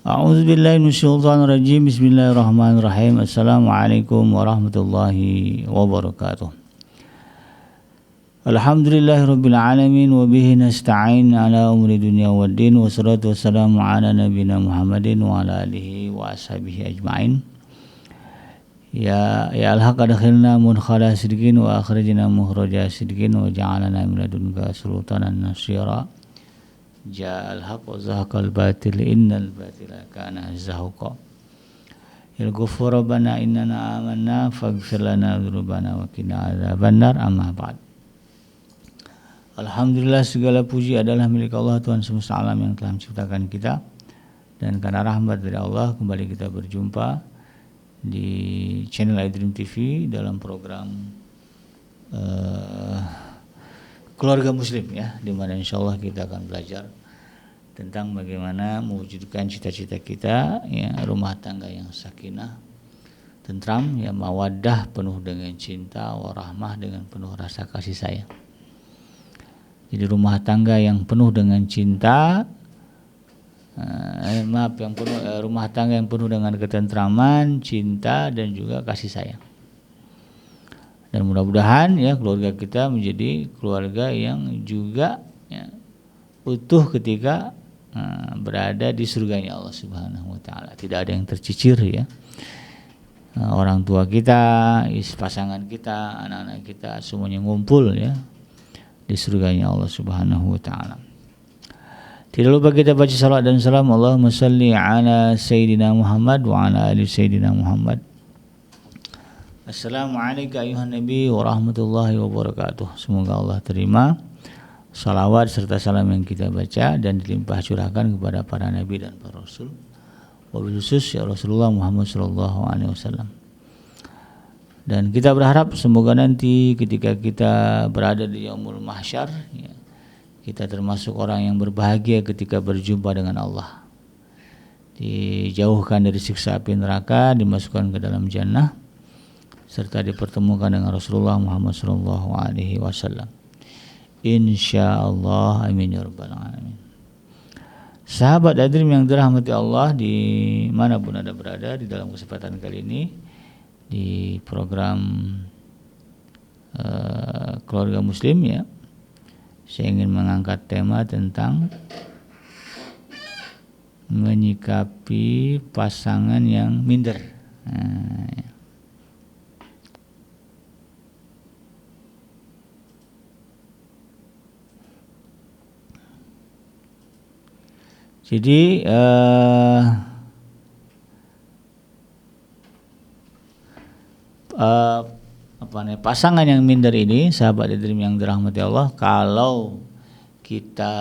A'udzubillahi minasyaitonirrajim. Bismillahirrahmanirrahim. Assalamualaikum warahmatullahi wabarakatuh. Alhamdulillahirabbil alamin wa bihi nasta'in ala umuri dunya waddin, wassalatu wassalamu ala nabiyyina Muhammadin wa ala alihi wa ashabihi ajmain. Ya al-haq adkhilna mudkhala sidqin wa akhrijna mukhraja sidqin wa ja'alna min ladunka sultanan nasira. Ja'al haq wa zahaqal batil innal batila kana zahuqa. Ya ghafur rabbana innana amanna faghfir lana dzunubana wa qina adzabannar. Amma ba'd. Alhamdulillah, segala puji adalah milik Allah, Tuhan semesta alam yang telah menciptakan kita, dan karena rahmat dari Allah kembali kita berjumpa di channel iDream TV dalam program Keluarga Muslim, ya, di mana insyaallah kita akan belajar tentang bagaimana mewujudkan cita-cita kita, ya, rumah tangga yang sakinah, tentram, ya, mawaddah penuh dengan cinta, warahmah dengan penuh rasa kasih sayang. Jadi rumah tangga yang penuh dengan cinta, rumah tangga yang penuh dengan ketentraman, cinta, dan juga kasih sayang. Dan mudah-mudahan, ya, keluarga kita menjadi keluarga yang juga, ya, utuh ketika berada di surganya Allah Subhanahu wa taala. Tidak ada yang tercicir, ya. Orang tua kita, pasangan kita, anak-anak kita semuanya ngumpul, ya, di surganya Allah Subhanahu wa taala. Tidak lupa kita baca salawat dan salam, Allahumma salli ala Sayyidina Muhammad wa ala ali Sayyidina Muhammad. Assalamualaikum ayuhan Nabi wa rahmatullahi wabarakatuh. Semoga Allah terima salawat serta salam yang kita baca dan dilimpah curahkan kepada para nabi dan para rasul, wabil khusus ya Rasulullah Muhammad sallallahu alaihi wasallam. Dan kita berharap semoga nanti ketika kita berada di yaumul mahsyar, ya, kita termasuk orang yang berbahagia ketika berjumpa dengan Allah, dijauhkan dari siksa api neraka, dimasukkan ke dalam jannah, serta dipertemukan dengan Rasulullah Muhammad sallallahu alaihi wasallam. Insyaallah, amin ya rabbal alamin. Sahabat iDream yang dirahmati Allah dimanapun Anda berada, di dalam kesempatan kali ini di program Keluarga Muslim, ya, saya ingin mengangkat tema tentang menyikapi pasangan yang minder. Jadi pasangan yang minder ini, sahabat iDream yang dirahmati Allah, kalau kita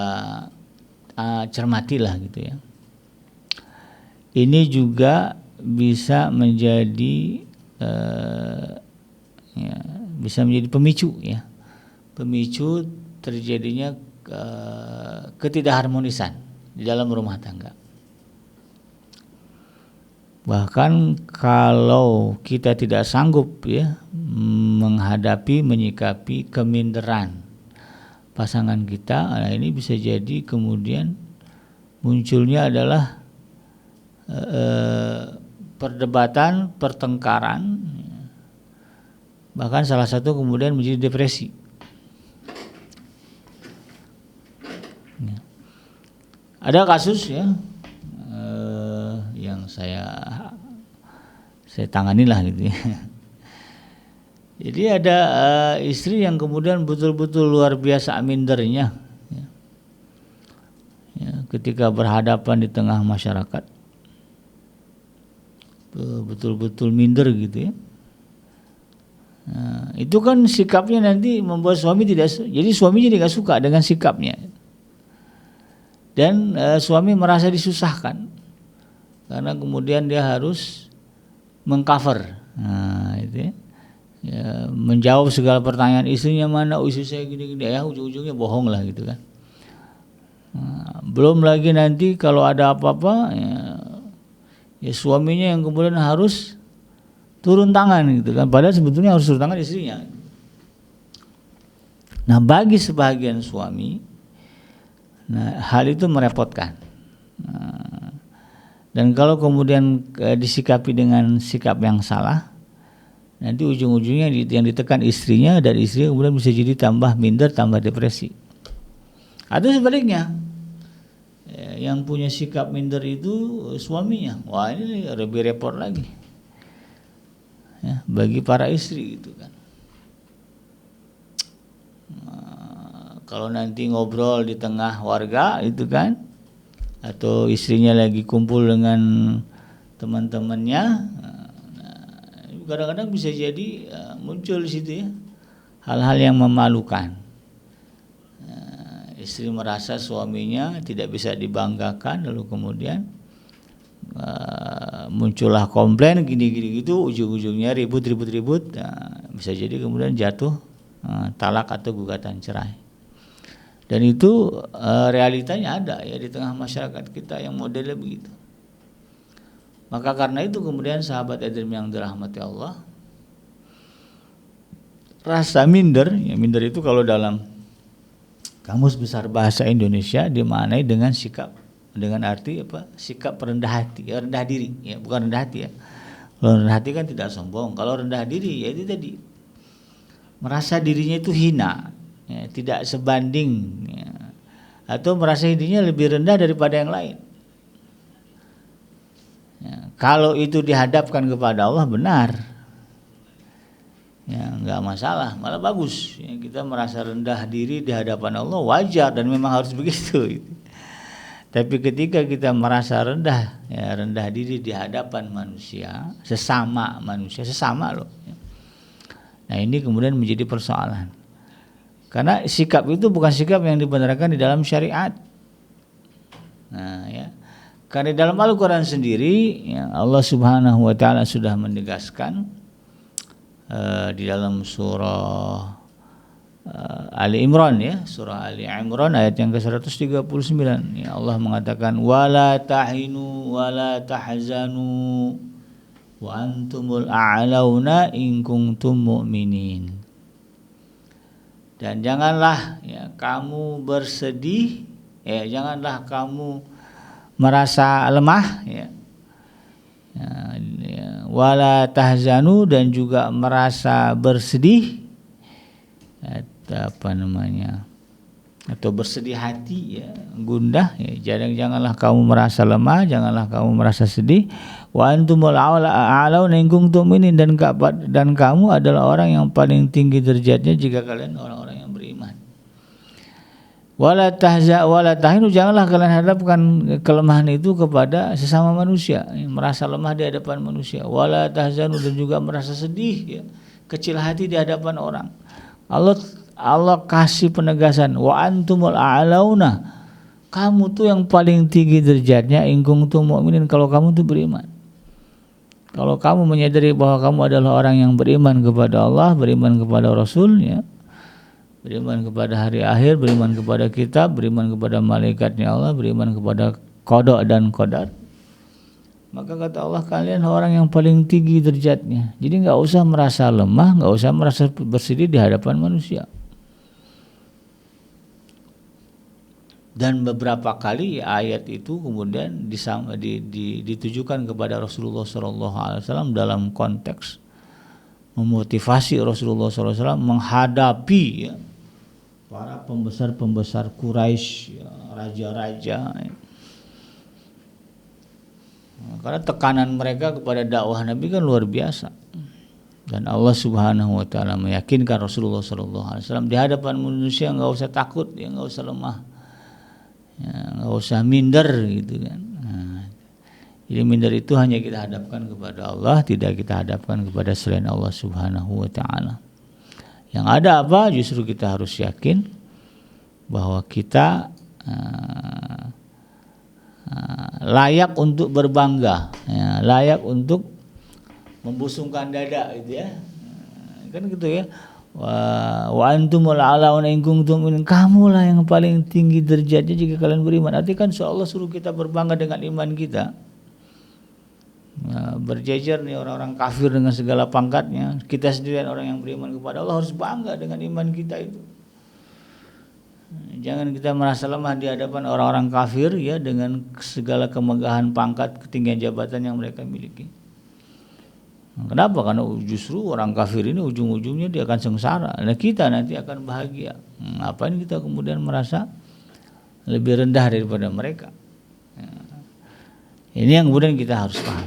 cermatilah, gitu, ya, ini juga bisa menjadi bisa menjadi pemicu, ya, pemicu terjadinya ketidakharmonisan di dalam rumah tangga. Bahkan kalau kita tidak sanggup, ya, menyikapi keminderan pasangan kita, nah ini bisa jadi kemudian munculnya adalah perdebatan, pertengkaran, bahkan salah satu kemudian menjadi depresi. Ada kasus, ya, yang saya tangani lah, gitu, ya. Jadi ada istri yang kemudian betul-betul luar biasa mindernya, ya, ya, ketika berhadapan di tengah masyarakat, betul-betul minder, gitu, ya. Nah, itu kan sikapnya nanti membuat suami jadi suami jadi nggak suka dengan sikapnya. Dan suami merasa disusahkan karena kemudian dia harus mengcover, itu, ya, ya, menjawab segala pertanyaan istrinya, mana istri saya gini-gini, ya, ujung-ujungnya bohong lah, gitu kan. Belum lagi nanti kalau ada apa-apa, ya suaminya yang kemudian harus turun tangan, gitu kan, padahal sebetulnya harus turun tangan istrinya. Nah, bagi sebagian suami, hal itu merepotkan. Dan kalau kemudian disikapi dengan sikap yang salah, nanti ujung-ujungnya yang ditekan istrinya, dan istri kemudian bisa jadi tambah minder, tambah depresi. Atau sebaliknya, yang punya sikap minder itu suaminya, wah ini lebih repot lagi ya, bagi para istri gitu kan. Kalau nanti ngobrol di tengah warga itu kan, atau istrinya lagi kumpul dengan teman-temannya, kadang-kadang bisa jadi muncul di situ ya hal-hal yang memalukan. Istri merasa suaminya tidak bisa dibanggakan, lalu kemudian muncullah komplain gini-gini gitu, ujung-ujungnya ribut, bisa jadi kemudian jatuh talak atau gugatan cerai. Dan itu realitanya ada ya di tengah masyarakat kita yang modelnya begitu. Maka karena itu kemudian sahabat Edrim yang dirahmati Allah, rasa minder, ya minder itu kalau dalam Kamus Besar Bahasa Indonesia dimaknai dengan sikap, dengan arti apa? Sikap rendah hati, ya, rendah diri, ya bukan rendah hati ya. Kalau rendah hati kan tidak sombong. Kalau rendah diri ya itu tadi, merasa dirinya itu hina, ya, tidak sebanding, ya, atau merasa dirinya lebih rendah daripada yang lain. Ya, kalau itu dihadapkan kepada Allah benar, ya nggak masalah, malah bagus. Ya, kita merasa rendah diri di hadapan Allah wajar dan memang harus begitu. Tapi ketika kita merasa rendah, ya rendah diri di hadapan manusia, sesama loh. Nah ini kemudian menjadi persoalan. Karena sikap itu bukan sikap yang dibenarkan di dalam syariat. Nah ya, karena di dalam Al-Quran sendiri, ya, Allah Subhanahu Wa Taala sudah menegaskan di dalam surah Ali Imran ya, surah Ali Imran ayat yang ke-139, ya Allah mengatakan wala tahinu wala tahzanu wa antumul a'launa in kuntum mu'minin. Dan janganlah ya kamu bersedih, ya janganlah kamu merasa lemah ya. Wala tahzanu, dan juga merasa bersedih atau bersedih hati ya, gundah ya, janganlah kamu merasa lemah, janganlah kamu merasa sedih. Wa antumul a'launa in kuntum mu'minin, dan kamu adalah orang yang paling tinggi derajatnya jika kalian orang-orang yang beriman. Wala tahinu, janganlah kalian hadapkan kelemahan itu kepada sesama manusia, merasa lemah di hadapan manusia. Wala tahzanu, dan juga merasa sedih ya, kecil hati di hadapan orang. Allah kasih penegasan wa antumul a'launa, kamu tuh yang paling tinggi derajatnya in kuntum mu'minin, kalau kamu tuh beriman. Kalau kamu menyadari bahwa kamu adalah orang yang beriman kepada Allah, beriman kepada Rasul-Nya, beriman kepada hari akhir, beriman kepada kitab, beriman kepada malaikatnya Allah, beriman kepada qada dan qadar, maka kata Allah kalian orang yang paling tinggi derajatnya. Jadi enggak usah merasa lemah, enggak usah merasa bersedih di hadapan manusia. Dan beberapa kali ayat itu kemudian ditujukan kepada Rasulullah SAW dalam konteks memotivasi Rasulullah SAW menghadapi ya, para pembesar-pembesar Quraisy, ya, raja-raja. Ya. Karena tekanan mereka kepada dakwah Nabi kan luar biasa. Dan Allah Subhanahu Wa Taala meyakinkan Rasulullah SAW di hadapan manusia enggak usah takut, ya enggak usah lemah. Ya, nggak usah minder gitu kan. Nah, jadi minder itu hanya kita hadapkan kepada Allah, tidak kita hadapkan kepada selain Allah Subhanahu Wa Taala. Yang ada apa? Justru kita harus yakin bahwa kita layak untuk berbangga, ya, layak untuk membusungkan dada, gitu ya. Kan gitu ya. Wa antumul a'launa in kuntum mu'minin, kamulah yang paling tinggi derajatnya jika kalian beriman. Artinya kan Allah suruh kita berbangga dengan iman kita. Nah, berjejer nih orang-orang kafir dengan segala pangkatnya, kita sendirian orang yang beriman kepada Allah harus bangga dengan iman kita itu. Jangan kita merasa lemah di hadapan orang-orang kafir ya dengan segala kemegahan pangkat, ketinggian jabatan yang mereka miliki. Kenapa? Karena justru orang kafir ini ujung-ujungnya dia akan sengsara. Nah, kita nanti akan bahagia. Ngapain kita kemudian merasa lebih rendah daripada mereka? Ini yang kemudian kita harus paham.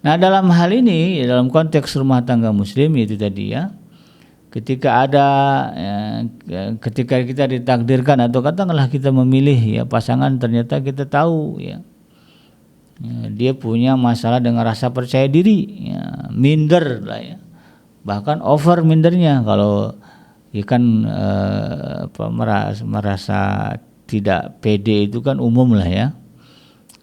Nah, dalam hal ini, dalam konteks rumah tangga muslim itu tadi ya, ketika kita ditakdirkan atau katakanlah kita memilih ya pasangan, ternyata kita tahu ya, dia punya masalah dengan rasa percaya diri, ya, minder lah ya, bahkan over mindernya. Kalau ya kan merasa tidak pede itu kan umum lah ya.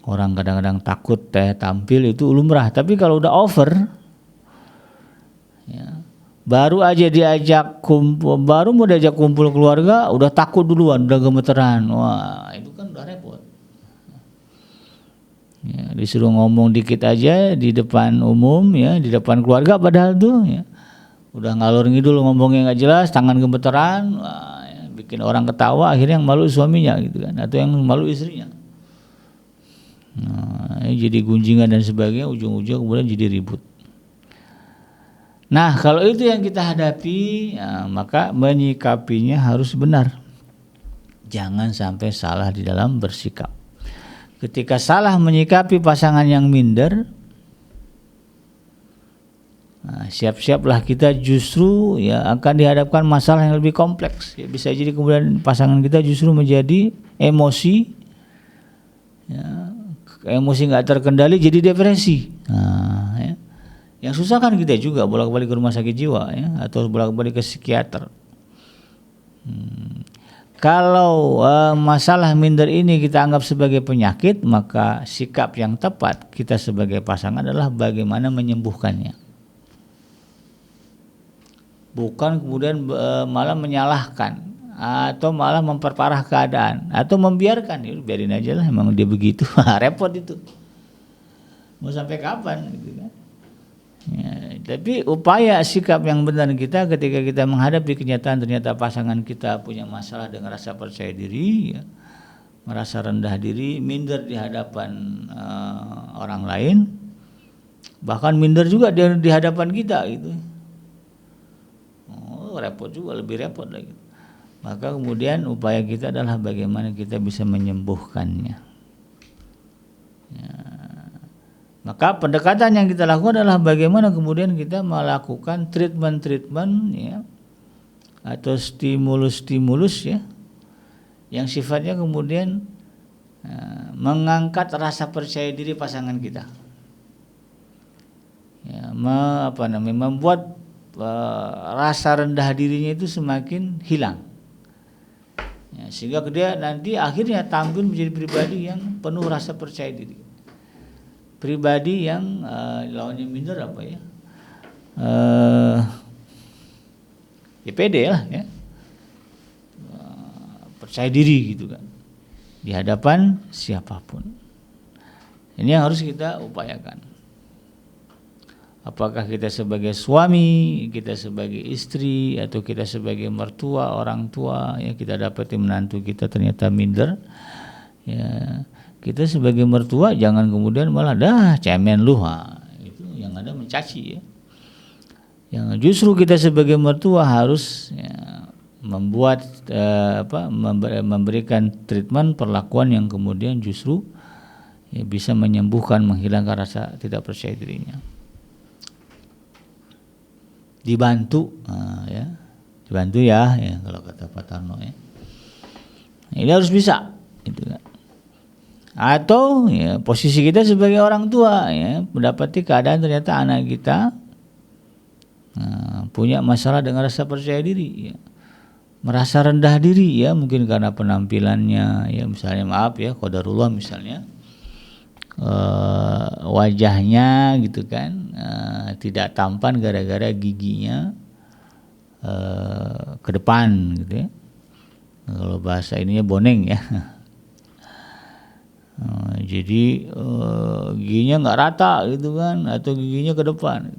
Orang kadang-kadang takut tampil itu lumrah, tapi kalau udah over ya, baru mau diajak kumpul keluarga udah takut duluan, udah gemeteran. Wah, itu kan udah repot. Ya, disuruh ngomong dikit aja di depan umum ya, di depan keluarga padahal tuh ya, udah ngalor ngidul ngomongnya nggak jelas, tangan gemeteran, wah, ya, bikin orang ketawa, akhirnya yang malu suaminya gitu kan, atau yang malu istrinya. Nah, jadi gunjingan dan sebagainya, ujung-ujung kemudian jadi ribut. Nah, kalau itu yang kita hadapi, ya, maka menyikapinya harus benar. Jangan sampai salah di dalam bersikap. Ketika salah menyikapi pasangan yang minder, nah, siap-siaplah kita justru ya akan dihadapkan masalah yang lebih kompleks. Ya, bisa jadi kemudian pasangan kita justru menjadi emosi, ya, emosi nggak terkendali jadi depresi. Nah, ya. Yang susah kan kita juga bolak-balik ke rumah sakit jiwa ya, atau bolak-balik ke psikiater. Kalau masalah minder ini kita anggap sebagai penyakit, maka sikap yang tepat kita sebagai pasangan adalah bagaimana menyembuhkannya. Bukan kemudian malah menyalahkan atau malah memperparah keadaan atau membiarkan, ya, biarin aja lah, emang dia begitu. Repot itu. Mau sampai kapan gitu kan? Ya, tapi upaya sikap yang benar kita ketika kita menghadapi kenyataan ternyata pasangan kita punya masalah dengan rasa percaya diri, ya, merasa rendah diri, minder di hadapan orang lain, bahkan minder juga di hadapan kita gitu. Oh, repot juga, lebih repot lagi. Maka kemudian upaya kita adalah bagaimana kita bisa menyembuhkannya. Ya. Maka pendekatan yang kita lakukan adalah bagaimana kemudian kita melakukan treatment ya, atau stimulus ya, yang sifatnya kemudian mengangkat rasa percaya diri pasangan kita, ya, membuat rasa rendah dirinya itu semakin hilang, ya, sehingga dia nanti akhirnya tampil menjadi pribadi yang penuh rasa percaya diri. Pribadi yang lawannya minder apa ya? Ya pede lah ya. Percaya diri gitu kan. Di hadapan siapapun. Ini yang harus kita upayakan. Apakah kita sebagai suami, kita sebagai istri, atau kita sebagai mertua, orang tua, ya kita dapati menantu kita ternyata minder. Ya, kita sebagai mertua jangan kemudian malah cemen lu, itu yang ada mencaci ya. Yang justru kita sebagai mertua harus ya, membuat memberikan treatment perlakuan yang kemudian justru ya, bisa menyembuhkan, menghilangkan rasa tidak percaya dirinya. Dibantu ya kalau kata Pak Tarno ya. Ini harus bisa gitu kan. Atau ya, posisi kita sebagai orang tua ya, mendapati keadaan ternyata anak kita punya masalah dengan rasa percaya diri ya, merasa rendah diri ya, mungkin karena penampilannya ya, misalnya maaf ya, qadarullah misalnya wajahnya gitu kan tidak tampan gara-gara giginya ke depan gitu ya. Kalau bahasa ininya boneng ya. Jadi giginya nggak rata gitu kan, atau giginya ke depan,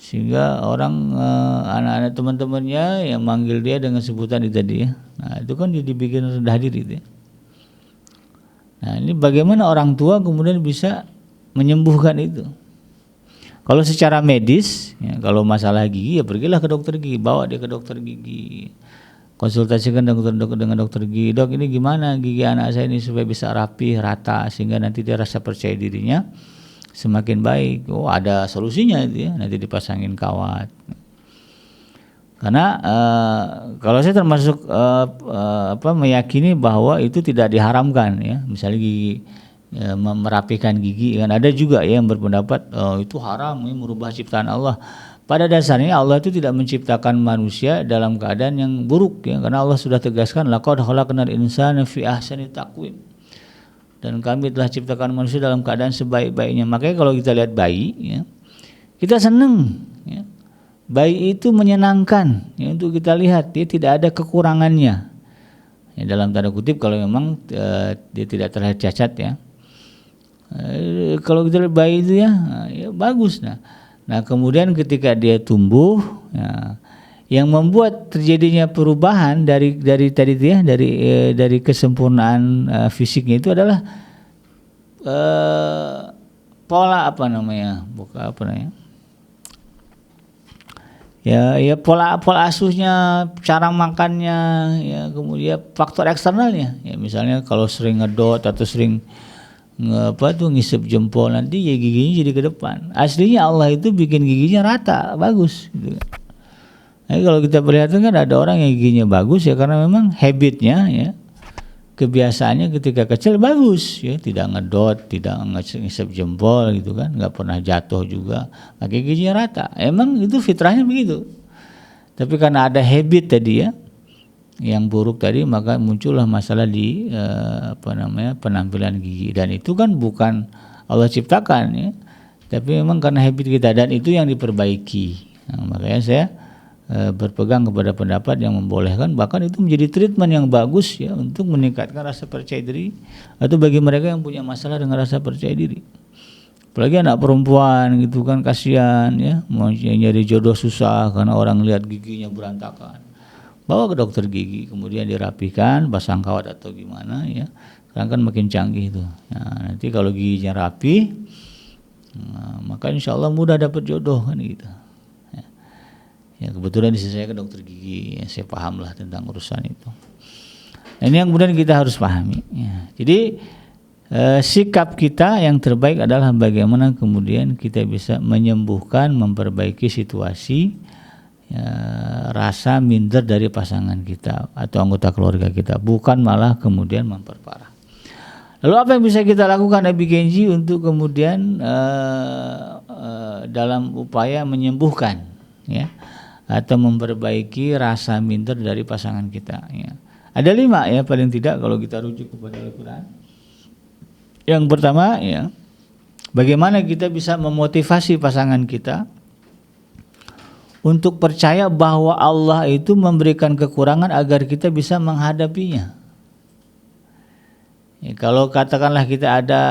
sehingga orang anak-anak teman-temannya yang manggil dia dengan sebutan itu tadi ya. Nah, itu kan dibikin rendah diri itu ya. Nah, ini bagaimana orang tua kemudian bisa menyembuhkan itu? Kalau secara medis, ya, kalau masalah gigi ya pergilah ke dokter gigi, bawa dia ke dokter gigi, konsultasikan dengan dokter gigi. Dok, ini gimana gigi anak saya ini supaya bisa rapi, rata, sehingga nanti dia rasa percaya dirinya semakin baik. Oh, ada solusinya itu ya, nanti dipasangin kawat. Karena kalau saya termasuk meyakini bahwa itu tidak diharamkan ya, misalnya gigi merapikan gigi kan, ada juga ya yang berpendapat itu haram, ini merubah ciptaan Allah. Pada dasarnya Allah itu tidak menciptakan manusia dalam keadaan yang buruk ya, karena Allah sudah tegaskan laqad khalaqnal insana fi ahsani taqwim, dan kami telah ciptakan manusia dalam keadaan sebaik-baiknya. Makanya kalau kita lihat bayi ya, kita senang ya. Bayi itu menyenangkan ya, untuk kita lihat, dia tidak ada kekurangannya ya, dalam tanda kutip kalau memang dia tidak terlihat cacat ya. Kalau kita lihat bayi itu ya, ya bagus. Nah kemudian ketika dia tumbuh ya, yang membuat terjadinya perubahan dari tadi itu ya, dari kesempurnaan fisiknya itu adalah pola ya pola asuhnya, cara makannya ya, kemudian faktor eksternalnya ya, misalnya kalau sering ngedot atau sering ngisep jempol, nanti ya giginya jadi ke depan. Aslinya Allah itu bikin giginya rata, bagus gitu. Nah, kalau kita perhatikan kan ada orang yang giginya bagus ya karena memang habitnya ya, kebiasaannya ketika kecil bagus ya, tidak ngedot, tidak ngisep jempol gitu kan, nggak pernah jatuh juga, makanya giginya rata. Emang itu fitrahnya begitu. Tapi karena ada habit tadi ya yang buruk tadi, maka muncullah masalah di penampilan gigi, dan itu kan bukan Allah ciptakan ya, tapi memang karena habit kita, dan itu yang diperbaiki. Nah, makanya saya berpegang kepada pendapat yang membolehkan, bahkan itu menjadi treatment yang bagus ya untuk meningkatkan rasa percaya diri atau bagi mereka yang punya masalah dengan rasa percaya diri. Apalagi anak perempuan gitu kan, kasihan ya, mau nyari jodoh susah karena orang lihat giginya berantakan. Bawa ke dokter gigi, kemudian dirapikan, pasang kawat atau gimana ya. Sekarang kan makin canggih itu. Nah, nanti kalau giginya rapi, maka insya Allah mudah dapat jodoh kan gitu. Ya, kebetulan di sini saya ke dokter gigi, ya, saya paham lah tentang urusan itu. Nah, ini yang kemudian kita harus pahami. Ya. Jadi sikap kita yang terbaik adalah bagaimana kemudian kita bisa menyembuhkan, memperbaiki situasi ya, rasa minder dari pasangan kita atau anggota keluarga kita, bukan malah kemudian memperparah. Lalu apa yang bisa kita lakukan Abi Kenji untuk kemudian dalam upaya menyembuhkan ya, atau memperbaiki rasa minder dari pasangan kita ya. Ada 5 ya paling tidak kalau kita rujuk kepada Al-Quran. Yang pertama ya, bagaimana kita bisa memotivasi pasangan kita untuk percaya bahwa Allah itu memberikan kekurangan agar kita bisa menghadapinya. Ya, kalau katakanlah kita ada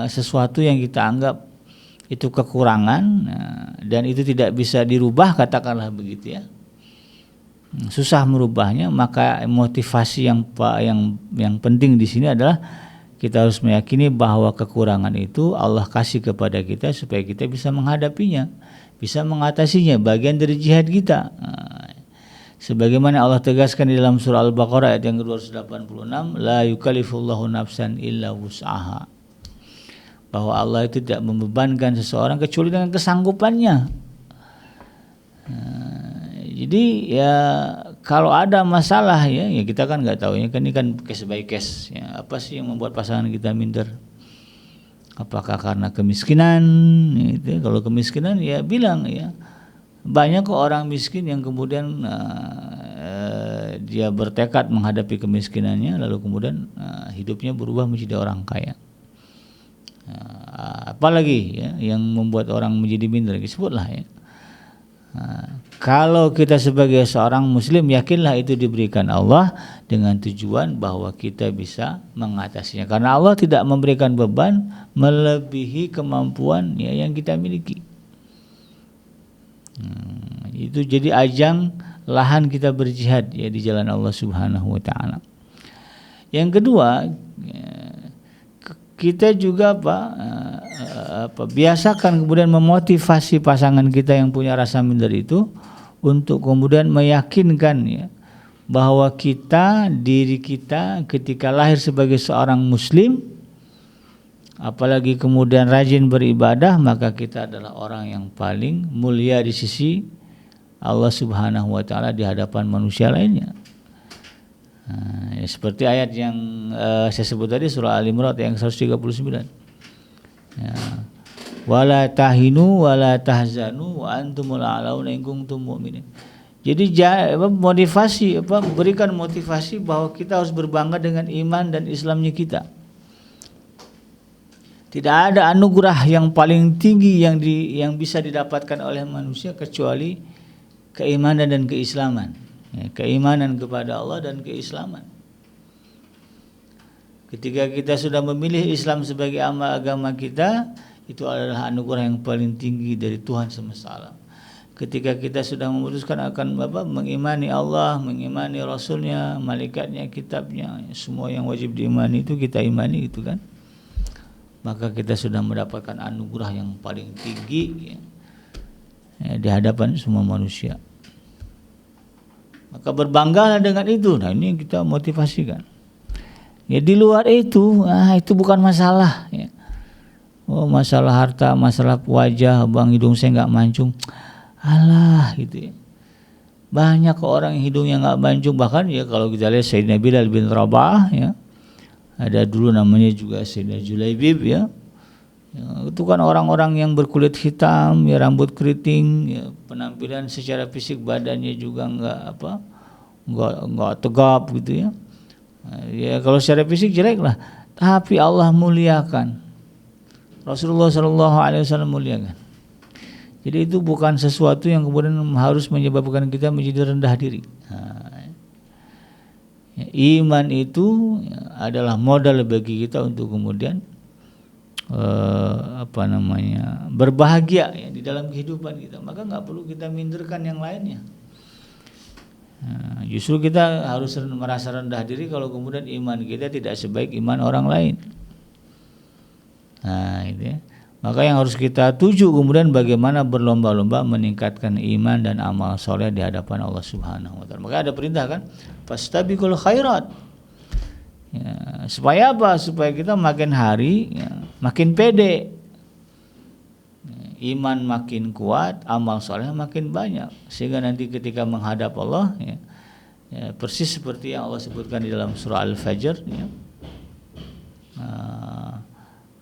sesuatu yang kita anggap itu kekurangan dan itu tidak bisa dirubah, katakanlah begitu ya, susah merubahnya, maka motivasi yang penting di sini adalah kita harus meyakini bahwa kekurangan itu Allah kasih kepada kita supaya kita bisa menghadapinya, bisa mengatasinya, bagian dari jihad kita. Sebagaimana Allah tegaskan di dalam surah Al-Baqarah ayat yang ke-286, la yukallifullahu nafsan illa wus'aha, bahwa Allah itu tidak membebankan seseorang kecuali dengan kesanggupannya. Jadi ya kalau ada masalah ya kita kan nggak tahu ya, kan ini kan case by case ya, apa sih yang membuat pasangan kita minder? Apakah karena kemiskinan? Gitu. Kalau kemiskinan ya bilang ya, banyak kok orang miskin yang kemudian dia bertekad menghadapi kemiskinannya, lalu kemudian hidupnya berubah menjadi orang kaya. Apalagi ya yang membuat orang menjadi minder, sebutlah ya. Kalau kita sebagai seorang muslim, yakinlah itu diberikan Allah dengan tujuan bahwa kita bisa mengatasinya, karena Allah tidak memberikan beban melebihi kemampuan ya yang kita miliki. Itu jadi ajang lahan kita berjihad ya di jalan Allah Subhanahu wa taala. Yang kedua, kita juga biasakan kemudian memotivasi pasangan kita yang punya rasa minder itu untuk kemudian meyakinkan ya bahwa diri kita ketika lahir sebagai seorang muslim, apalagi kemudian rajin beribadah, maka kita adalah orang yang paling mulia di sisi Allah Subhanahu wa taala di hadapan manusia lainnya. Ya, seperti ayat yang saya sebut tadi, surah Al-Imran yang 139. Ya. Wala tahinu wala tahzanu wa antumul a'launa in kuntum mu'minin. Jadi berikan motivasi bahwa kita harus berbangga dengan iman dan Islamnya kita. Tidak ada anugerah yang paling tinggi yang bisa didapatkan oleh manusia kecuali keimanan dan keislaman. Ya, keimanan kepada Allah dan keislaman. Ketika kita sudah memilih Islam sebagai agama kita, itu adalah anugerah yang paling tinggi dari Tuhan semesta alam. Ketika kita sudah memutuskan akan mengimani Allah, mengimani Rasulnya, malaikatnya, kitabnya, semua yang wajib diimani itu kita imani itu kan, maka kita sudah mendapatkan anugerah yang paling tinggi ya, di hadapan semua manusia. Maka berbanggalah dengan itu. Nah, ini kita motivasikan. Ya, di luar itu, itu bukan masalah. Ya. Oh, masalah harta, masalah wajah, bang hidung saya nggak mancung, alah gitu ya. Banyak orang yang hidungnya nggak mancung, bahkan ya kalau kita lihat Sayyidina Bilal bin Rabah ya, ada dulu namanya juga Sayyidina Julaibib ya. Ya, itu kan orang-orang yang berkulit hitam, ya rambut keriting, ya penampilan secara fisik badannya juga nggak tegap gitu ya. Ya kalau secara fisik jelek lah, tapi Allah muliakan, Rasulullah SAW muliakan. Jadi itu bukan sesuatu yang kemudian harus menyebabkan kita menjadi rendah diri. Iman itu adalah modal bagi kita untuk kemudian berbahagia ya di dalam kehidupan kita. Maka nggak perlu kita minderkan yang lainnya. Justru kita harus merasa rendah diri kalau kemudian iman kita tidak sebaik iman orang lain. Nah, itu ya. Maka yang harus kita tuju kemudian bagaimana berlomba-lomba meningkatkan iman dan amal soleh di hadapan Allah Subhanahu wa taala. Maka ada perintah kan, fastabiqul khairat. Ya, supaya apa? Supaya kita makin hari ya, makin pede. Iman makin kuat, amal soleh makin banyak, sehingga nanti ketika menghadap Allah ya, persis seperti yang Allah sebutkan di dalam surah Al-Fajr ya.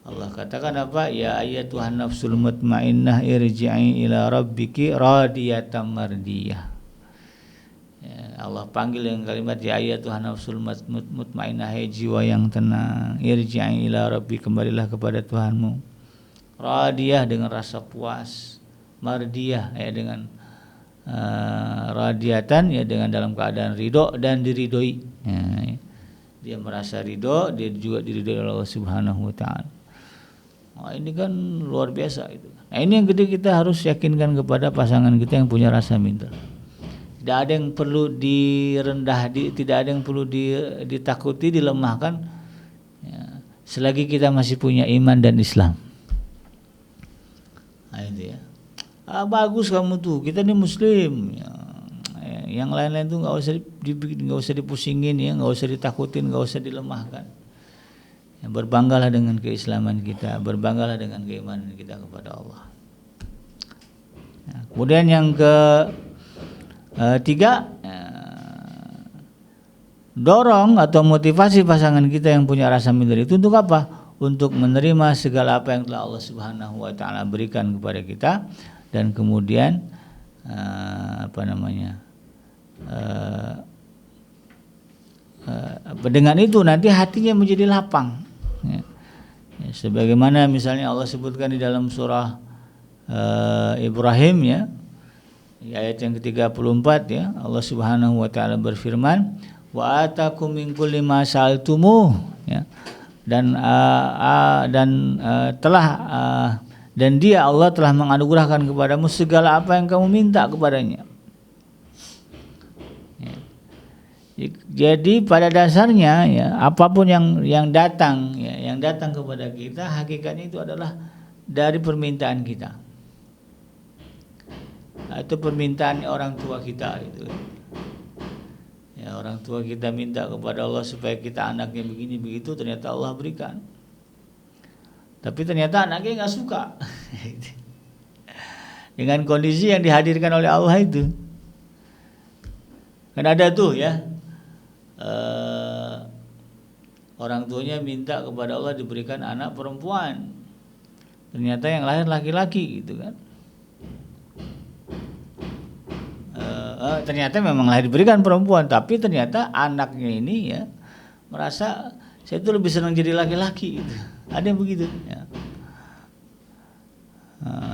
Allah katakan apa? Ya ayyatuhan nafsul mutmainnah irji'i ila rabbiki radiyatan mardiyah. Ya, Allah panggil dengan kalimat ya ayyatuhan nafsul mutmainnah, hai jiwa yang tenang, irji'i ila rabbi, kembalilah kepada Tuhanmu. Radiyah dengan rasa puas, mardiyah ya dengan radiyatan ya dengan dalam keadaan ridho dan diridhoi. Ya, dia merasa ridho, dia juga diridhoi oleh Allah Subhanahu wa taala. Nah, ini kan luar biasa itu. Nah, ini yang gede kita harus yakinkan kepada pasangan kita yang punya rasa minder. Tidak ada yang perlu tidak ada yang perlu ditakuti, dilemahkan ya, selagi kita masih punya iman dan Islam. Nah, itu ya. Bagus kamu tuh, kita ini muslim ya. Yang lain-lain tuh nggak usah dipusingin ya, nggak usah ditakutin, nggak usah dilemahkan ya, berbanggalah dengan keislaman kita, berbanggalah dengan keimanan kita kepada Allah ya. Kemudian yang ketiga ya, dorong atau motivasi pasangan kita yang punya rasa minder itu untuk apa? Untuk menerima segala apa yang telah Allah Subhanahu wa taala berikan kepada kita, dan kemudian dengan itu nanti hatinya menjadi lapang ya. Ya, sebagaimana misalnya Allah sebutkan di dalam surah Ibrahim ya, ayat yang ke-34 ya, Allah Subhanahu wa taala berfirman, wa atakum min kulli ma sa'altumuh ya, dan telah dan dia Allah telah menganugerahkan kepadamu segala apa yang kamu minta kepadanya. Jadi pada dasarnya ya, apapun yang datang ya, yang datang kepada kita hakikatnya itu adalah dari permintaan kita atau permintaan orang tua kita itu. Ya, orang tua kita minta kepada Allah supaya kita anaknya begini begitu, ternyata Allah berikan. Tapi ternyata anaknya nggak suka dengan kondisi yang dihadirkan oleh Allah itu. Kan ada tuh ya. Orang tuanya minta kepada Allah diberikan anak perempuan, ternyata yang lahir laki-laki gitu kan. Ternyata memang lahir diberikan perempuan, tapi ternyata anaknya ini ya merasa saya itu lebih senang jadi laki-laki gitu. Ada yang begitu ya.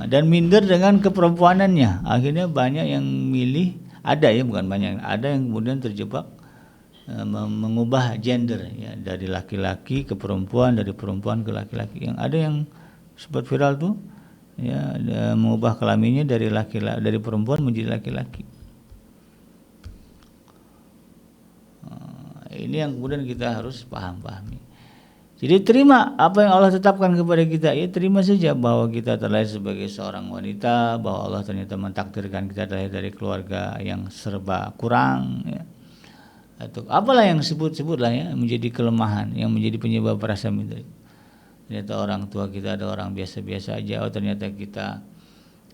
Dan minder dengan keperempuanannya, akhirnya banyak yang milih, ada ya, bukan banyak, ada yang kemudian terjebak mengubah gender ya, dari laki-laki ke perempuan, dari perempuan ke laki-laki. Yang ada yang sempat viral tuh ya, mengubah kelaminnya dari laki-laki, dari perempuan menjadi laki-laki. Ini yang kemudian kita harus pahami. Jadi terima apa yang Allah tetapkan kepada kita, ya terima saja bahwa kita terlahir sebagai seorang wanita, bahwa Allah ternyata mentakdirkan kita terlahir dari keluarga yang serba kurang ya. Atau apalah yang sebut-sebutlah ya, menjadi kelemahan yang menjadi penyebab rasa minder. Ternyata orang tua kita ada orang biasa-biasa aja, oh ternyata kita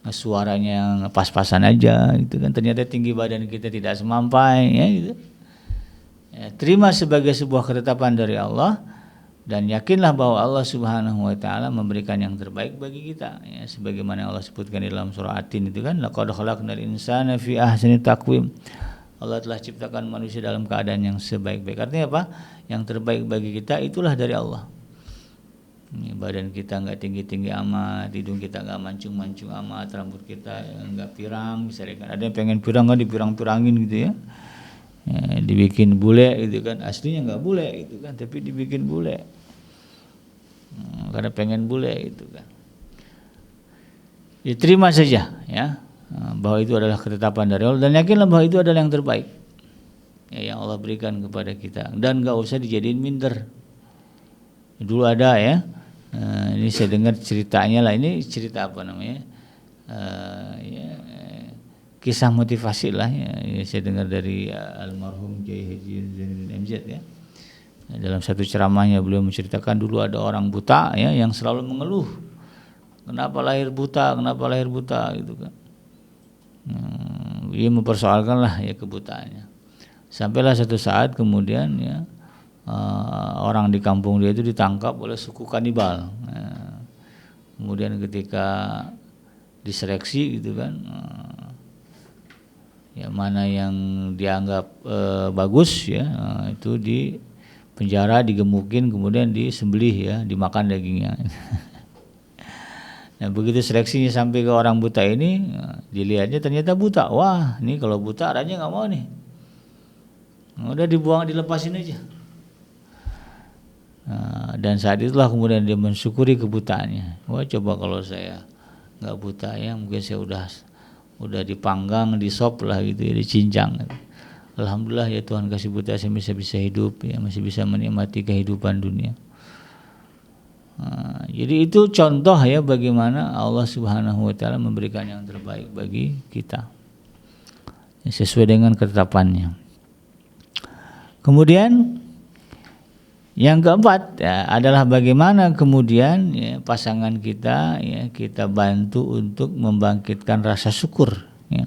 suaranya yang pas-pasan aja gitu kan, ternyata tinggi badan kita tidak semampai ya gitu. Ya, terima sebagai sebuah ketetapan dari Allah dan yakinlah bahwa Allah Subhanahu wa taala memberikan yang terbaik bagi kita ya, sebagaimana Allah sebutkan di dalam surah At-Tin itu kan, laqad khalaqnal insana fi ahsani taqwim. Allah telah ciptakan manusia dalam keadaan yang sebaik-baik. Artinya apa? Yang terbaik bagi kita itulah dari Allah. Ini badan kita enggak tinggi-tinggi amat, hidung kita enggak mancung-mancung amat, rambut kita enggak pirang, misalnya ada yang pengen pirang kan dipirang-pirangin gitu ya. Ya, dibikin bule gitu kan, aslinya enggak bule gitu kan, tapi dibikin bule. Karena pengen bule gitu kan. Diterima saja ya, bahwa itu adalah ketetapan dari Allah dan yakinlah bahwa itu adalah yang terbaik ya, yang Allah berikan kepada kita, dan enggak usah dijadiin minder. Dulu ada ya, ini saya dengar ceritanya lah, ini cerita apa namanya ya, kisah motivasi lah ya, saya dengar dari almarhum Kiai Haji Zainuddin MZ ya. Dalam satu ceramahnya beliau menceritakan dulu ada orang buta ya yang selalu mengeluh, kenapa lahir buta gitu kan. Dia mempersoalkan lah ya kebutaannya. Sampailah satu saat kemudian ya, orang di kampung dia itu ditangkap oleh suku kanibal. Kemudian ketika diseleksi gitu kan, ya mana yang dianggap bagus ya, itu di penjara, digemukin, kemudian disembelih ya, dimakan dagingnya. Nah begitu seleksinya sampai ke orang buta ini, dilihatnya ternyata buta. Wah ini kalau buta raja nggak mau nih, udah dibuang, dilepasin aja. Dan saat itulah kemudian dia mensyukuri kebutaannya. Wah coba kalau saya nggak buta ya, mungkin saya udah dipanggang, disop lah gitu ya, dicincang. Alhamdulillah ya Tuhan kasih buta, saya bisa hidup ya, masih bisa menikmati kehidupan dunia. Jadi itu contoh ya bagaimana Allah Subhanahu wa taala memberikan yang terbaik bagi kita ya, sesuai dengan ketetapannya. Kemudian yang keempat ya, adalah bagaimana kemudian ya, pasangan kita ya, kita bantu untuk membangkitkan rasa syukur ya,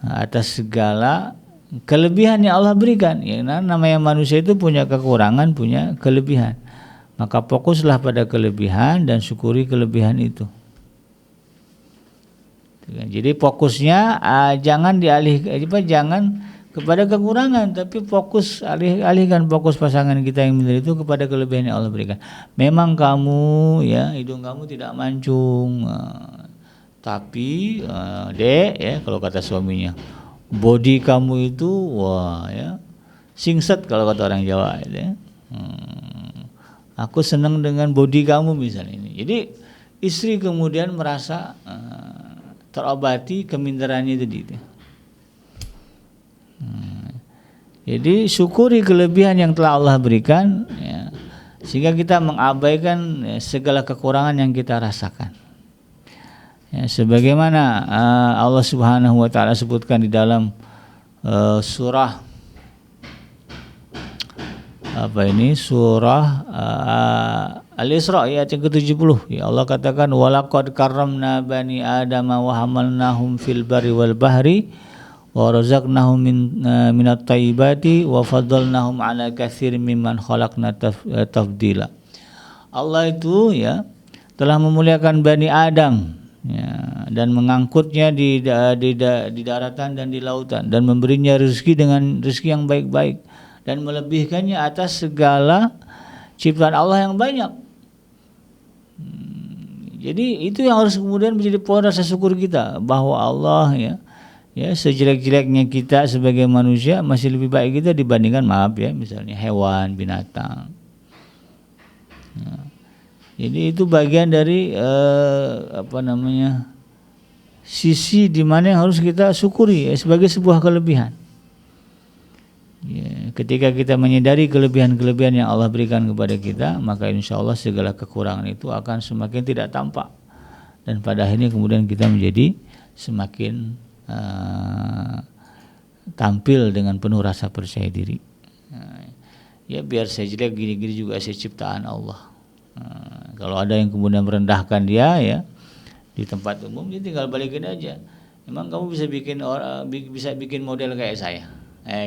atas segala kelebihan yang Allah berikan ya. Namanya manusia itu punya kekurangan, punya kelebihan. Maka fokuslah pada kelebihan dan syukuri kelebihan itu. Jadi fokusnya jangan jangan kepada kekurangan, tapi alihkan fokus pasangan kita yang minder itu kepada kelebihan yang Allah berikan. Memang kamu ya, hidung kamu tidak mancung, tapi dek ya, kalau kata suaminya, body kamu itu wah ya, singset kalau kata orang Jawa ya. Aku senang dengan body kamu misalnya ini. Jadi istri kemudian merasa terobati keminderannya itu. Jadi syukuri kelebihan yang telah Allah berikan, ya, sehingga kita mengabaikan segala kekurangan yang kita rasakan. Ya, sebagaimana Allah Subhanahu wa taala sebutkan di dalam surah Al-Isra ayat yang ke-70. Ya, Allah katakan walaqad karramna bani adama wa hamalnahum fil barri wal bahri wa razaqnahum minat thayyibati wa faddalnahum ala katsirin mimman khalaqna tafdila. Allah itu ya telah memuliakan Bani Adam, ya, dan mengangkutnya di daratan dan di lautan, dan memberinya rezeki dengan rezeki yang baik-baik, dan melebihkannya atas segala ciptaan Allah yang banyak. Jadi itu yang harus kemudian menjadi poin rasa syukur kita, bahwa Allah ya sejelek-jeleknya kita sebagai manusia masih lebih baik kita dibandingkan misalnya hewan, binatang. Ya. Jadi itu bagian dari sisi di mana yang harus kita syukuri sebagai sebuah kelebihan. Ya, ketika kita menyadari kelebihan-kelebihan yang Allah berikan kepada kita, maka insya Allah segala kekurangan itu akan semakin tidak tampak, dan pada akhirnya kemudian kita menjadi semakin tampil dengan penuh rasa percaya diri. Ya biar saya jelek gini-gini juga saya ciptaan Allah. Kalau ada yang kemudian merendahkan dia ya di tempat umum, dia tinggal balikin aja. Emang kamu bisa bikin model kayak saya,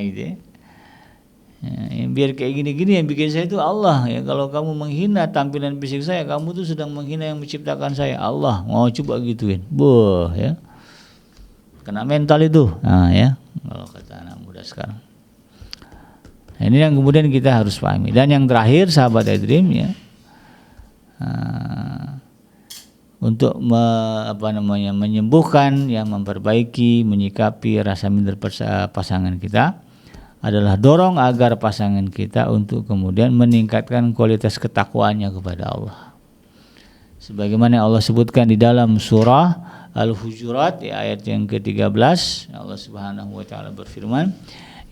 gitu ya. Yang biar kayak gini-gini yang bikin saya itu Allah ya. Kalau kamu menghina tampilan fisik saya, kamu tuh sedang menghina yang menciptakan saya, Allah. Mau coba gituin, ya. Kena mental itu, ya. Kalau kata anak muda sekarang. Nah, ini yang kemudian kita harus pahami. Dan yang terakhir, sahabat iDream ya, untuk menyembuhkan, ya, memperbaiki, menyikapi rasa minder pasangan kita adalah dorong agar pasangan kita untuk kemudian meningkatkan kualitas ketakwaannya kepada Allah. Sebagaimana Allah sebutkan di dalam surah Al-Hujurat ya, ayat yang ke-13, Allah Subhanahu wa taala berfirman,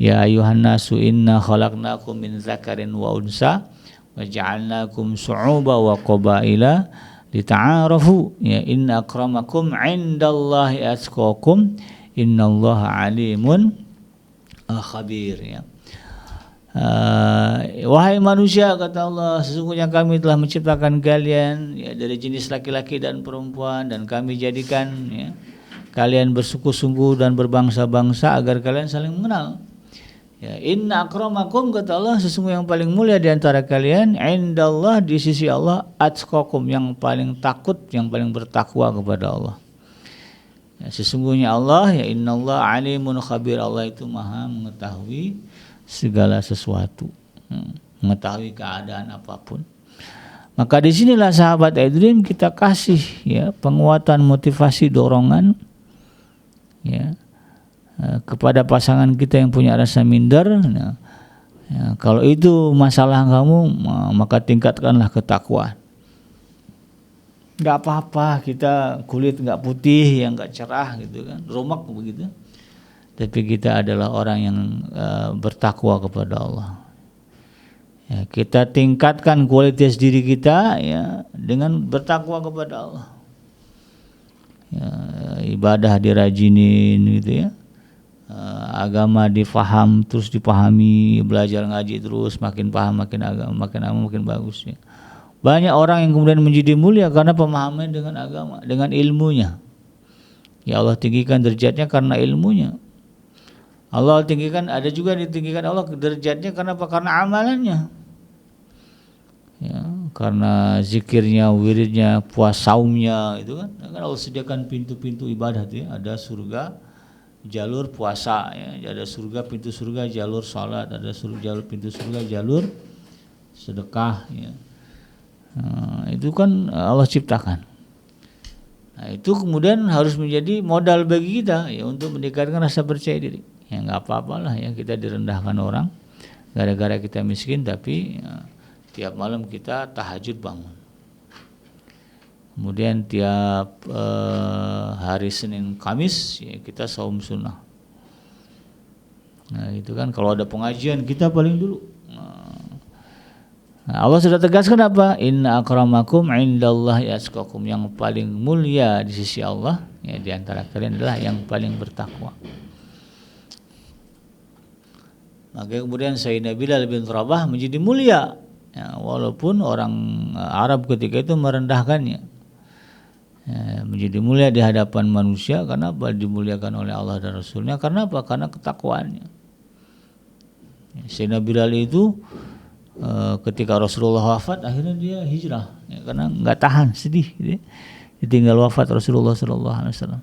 ya ayuhan nasu inna khalaqnakum min dzakarin wa unsa wa ja'alnakum syu'uban wa qabaila lita'arafu, ya inna akramakum 'indallahi atqakum innallaha 'alimun khabir, ya. Wahai manusia, kata Allah, sesungguhnya kami telah menciptakan kalian ya, dari jenis laki-laki dan perempuan, dan kami jadikan ya, kalian bersuku-suku dan berbangsa-bangsa agar kalian saling mengenal. Ya, inna akramakum, kata Allah, sesungguhnya yang paling mulia di antara kalian indallah, di sisi Allah, atqakum, yang paling takut, yang paling bertakwa kepada Allah. Ya, sesungguhnya Allah ya innallaha alimun khabir, Allah itu maha mengetahui segala sesuatu, mengetahui keadaan apapun. Maka disinilah sahabat iDream kita kasih ya penguatan, motivasi, dorongan ya kepada pasangan kita yang punya rasa minder. Nah, ya, kalau itu masalah kamu, maka tingkatkanlah ketakwaan. Nggak apa-apa kita kulit nggak putih, yang nggak cerah gitu kan, romak begitu. Tapi kita adalah orang yang bertakwa kepada Allah. Ya, kita tingkatkan kualitas diri kita ya dengan bertakwa kepada Allah. Ya, ibadah dirajinin gitu ya. Agama dipahami, belajar ngaji terus, makin paham, makin agama makin bagus ya. Banyak orang yang kemudian menjadi mulia karena pemahaman dengan agama, dengan ilmunya. Ya Allah tinggikan derajatnya karena ilmunya. Allah tinggikan, ada juga ditinggikan Allah derajatnya karena apa? Karena amalannya. Ya, karena zikirnya, wiridnya, puasa, saumnya, itu kan. Kan Allah sediakan pintu-pintu ibadah itu ya. Ada surga jalur puasa ya, ada surga pintu surga jalur salat, ada jalur pintu surga jalur sedekah ya. Nah, itu kan Allah ciptakan. Nah, itu kemudian harus menjadi modal bagi kita ya untuk meningkatkan rasa percaya diri. Ya nggak apa-apalah ya kita direndahkan orang gara-gara kita miskin, tapi ya, tiap malam kita tahajud bangun. Kemudian tiap hari Senin Kamis ya, kita saum sunnah. Nah itu kan kalau ada pengajian kita paling dulu. Nah, Allah sudah tegaskan apa? Inna akramakum indallahi atqakum, yang paling mulia di sisi Allah ya di antara kalian adalah yang paling bertakwa. Maka kemudian Sayyidina Bilal bin Rabah menjadi mulia ya, walaupun orang Arab ketika itu merendahkannya. Ya, menjadi mulia di hadapan manusia karena apa? Dimuliakan oleh Allah dan Rasulnya. Karena apa? Karena ketakwaannya. Sayyidina Bilal itu ketika Rasulullah wafat akhirnya dia hijrah ya, karena nggak tahan, sedih gitu ya. Ditinggal wafat Rasulullah SAW.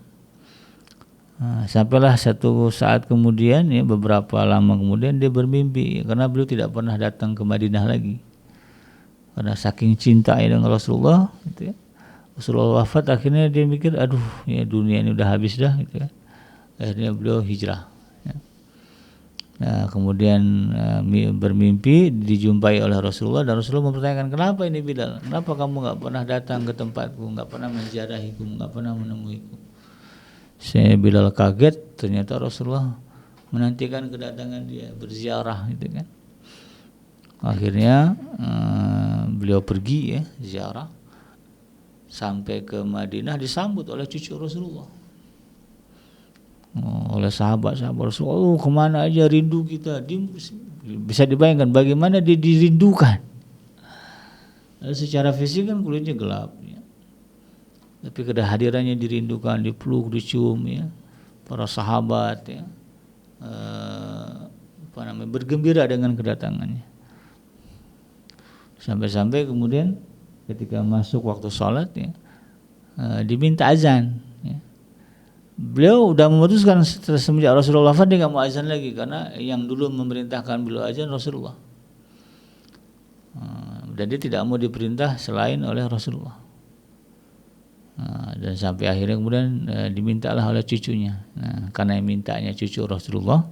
Sampailah satu saat kemudian ya, beberapa lama kemudian dia bermimpi ya, karena beliau tidak pernah datang ke Madinah lagi karena saking cinta ya dengan Rasulullah gitu ya. Rasulullah wafat, akhirnya dia mikir aduh ya dunia ini udah habis dah gitu ya. Akhirnya beliau hijrah. Nah, kemudian bermimpi dijumpai oleh Rasulullah dan Rasulullah mempertanyakan, kenapa ini Bilal? Kenapa kamu nggak pernah datang ke tempatku, nggak pernah menziarahiku, nggak pernah menemuiku? Saya Bilal kaget, ternyata Rasulullah menantikan kedatangan dia berziarah gitu kan. Akhirnya beliau pergi ya ziarah sampai ke Madinah, disambut oleh cucu Rasulullah. Oleh sahabat-sahabat Rasulullah, kemana aja rindu kita. Bisa dibayangkan bagaimana dia dirindukan. Lalu secara fisik kan kulitnya gelap ya. Tapi kehadirannya dirindukan, dipeluk, dicium ya. Para sahabat ya, bergembira dengan kedatangannya. Sampai-sampai kemudian ketika masuk waktu sholat ya, diminta azan. Beliau udah memutuskan semenjak Rasulullah wafat dia nggak mau azan lagi, karena yang dulu memerintahkan beliau azan Rasulullah, dan dia tidak mau diperintah selain oleh Rasulullah. Dan sampai akhirnya kemudian dimintalah oleh cucunya. Karena yang mintanya cucu Rasulullah,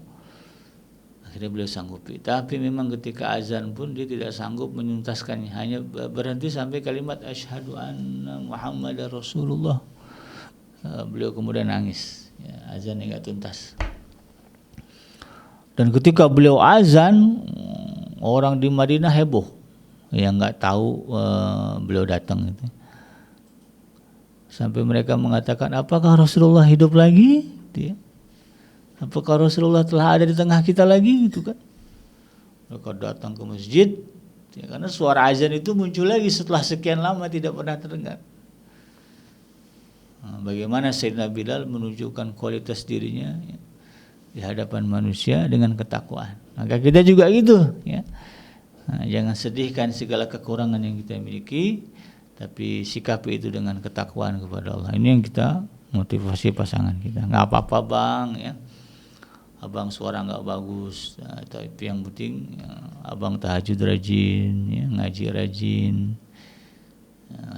akhirnya beliau sanggupi. Tapi memang ketika azan pun dia tidak sanggup menuntaskannya, hanya berhenti sampai kalimat asyhadu anna Muhammadar Rasulullah. Beliau kemudian nangis ya, azan enggak tuntas. Dan ketika beliau azan, orang di Madinah heboh yang enggak tahu beliau datang itu. Sampai mereka mengatakan, apakah Rasulullah hidup lagi? Gitu ya. Apakah Rasulullah telah ada di tengah kita lagi gitu kan? Mereka datang ke masjid ya, karena suara azan itu muncul lagi setelah sekian lama tidak pernah terdengar. Bagaimana Sayyidina Bilal menunjukkan kualitas dirinya ya, di hadapan manusia dengan ketakwaan. Maka kita juga gitu ya. Jangan sedihkan segala kekurangan yang kita miliki, tapi sikapi itu dengan ketakwaan kepada Allah. Ini yang kita motivasi pasangan kita. Nggak apa-apa bang ya, abang suara nggak bagus, tapi yang penting ya, abang tahajud rajin ya, ngaji rajin,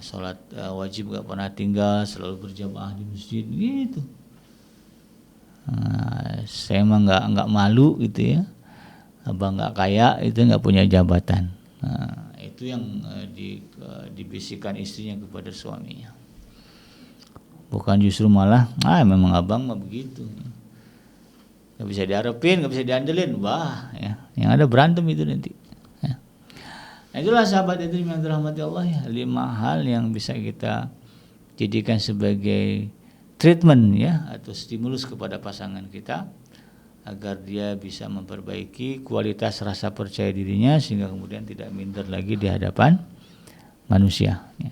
sholat wajib gak pernah tinggal, selalu berjamaah di masjid gitu. Saya emang nggak malu gitu ya, abang nggak kaya itu nggak punya jabatan. Itu yang dibisikkan istrinya kepada suaminya, bukan justru malah memang abang mah begitu, nggak bisa diharapin, nggak bisa diandelin, wah ya, yang ada berantem itu nanti. Nah, itulah sahabat itu yang dirahmati Allah ya, 5 hal yang bisa kita jadikan sebagai treatment ya, atau stimulus kepada pasangan kita agar dia bisa memperbaiki kualitas rasa percaya dirinya sehingga kemudian tidak minder lagi di hadapan manusia ya.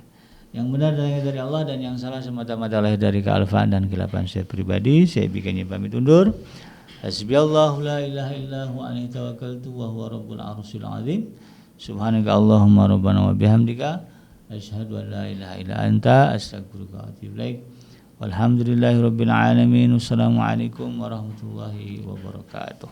Yang benar dari Allah dan yang salah semata-mata lahir dari kealfaan dan kehilapan saya pribadi. Saya bikinnya pamit undur. Hasbiyallahu la ilaha illahu alaihi tawakkaltu wa huwa rabbul arsyil azim. Subhanaka Allahumma rabbana wa bihamdika asyhadu an la ilaha illa anta astaghfiruka wa atubu ilaik. Walhamdulillahirabbil alamin. Wassalamualaikum warahmatullahi wabarakatuh.